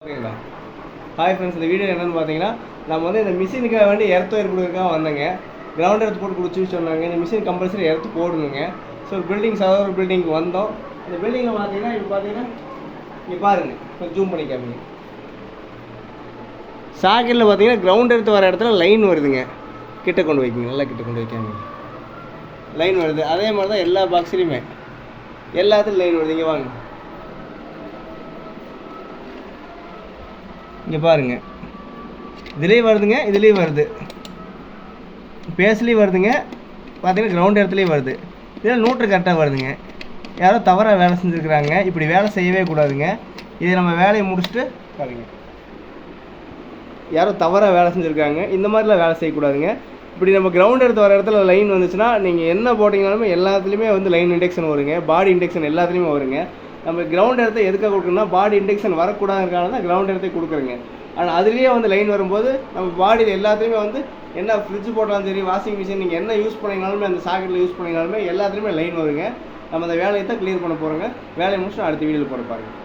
ஓகேங்களா? Hi friends, இந்த video என்னென்னு பார்த்தீங்கன்னா, நம்ம வந்து இந்த மிஷினுக்காக வேண்டி எர்த் ஒயர் கொடுக்குறதுக்காக வந்தேங்க. கிரவுண்ட் எர்த் போட்டு கொடுத்துன்னு சொன்னாங்க. இந்த மிஷின் கம்பல்சரி எர்த் போடணுங்க. ஸோ சாதாரண ஒரு பில்டிங்க்கு வந்தோம். இந்த பில்டிங்கில் பார்த்தீங்கன்னா இப்போ பார்த்தீங்கன்னா இங்கே பாருங்கள், கொஞ்சம் ஜூம் பண்ணி காமிங்க. சாக்கெட்டில் பார்த்தீங்கன்னா கிரவுண்ட் எர்த் வர இடத்துல லைன் வருதுங்க. கிட்ட கொண்டு வைக்கிங்க, நல்லா கிட்ட கொண்டு வைக்காங்க. லைன் வருது. அதே மாதிரி தான் எல்லா பாக்ஸ்லேயுமே எல்லாத்துலையும் லைன் வருது. இங்கே வாங்க, இங்கே பாருங்கள், இதுலேயும் வருதுங்க, இதுலேயும் வருது, பேஸ்லேயும் வருதுங்க, பார்த்தீங்கன்னா கிரவுண்ட் இடத்துலையும் வருது. இதில் நூற்று கரெக்டாக வருதுங்க. யாரோ தவறாக வேலை செஞ்சுருக்குறாங்க. இப்படி வேலை செய்யவே கூடாதுங்க. இது நம்ம வேலையை முடிச்சுட்டு பாருங்க, யாரோ தவறாக வேலை செஞ்சுருக்காங்க. இந்த மாதிரிலாம் வேலை செய்யக்கூடாதுங்க. இப்படி நம்ம கிரவுண்ட் எடுத்து வர இடத்துல லைன் வந்துச்சுன்னா நீங்கள் என்ன போட்டிங்கனாலுமே எல்லாத்துலேயுமே வந்து லைன் இண்டெக்ஷன் வருங்க, பாடி இண்டெக்ஷன் எல்லாத்துலேயுமே வருங்க. நம்ம கிரவுண்ட் இடத்த எதுக்காக கொடுக்கணும்னா பாடி இண்டெக்ஷன் வரக்கூடாதுக்கான தான் கிரவுண்ட் இடத்தை கொடுக்குறேங்க. ஆனால் அதுலேயே வந்து லைன் வரும்போது நம்ம பாடியில் எல்லாத்துலேயுமே வந்து என்ன ஃப்ரிட்ஜ் போட்டாலும் சரி, வாஷிங் மிஷின் நீங்கள் என்ன யூஸ் பண்ணிங்கனாலுமே, அந்த சாக்கெட்டில் யூஸ் பண்ணிங்கனாலுமே எல்லாத்துலேயுமே லைன் வருங்க. நம்ம அந்த வேலையை தான் கிளியர் பண்ண போகிறோங்க. வேலையை முடிச்சுட்டு அடுத்த வீடியோவில் போட பாருங்கள்.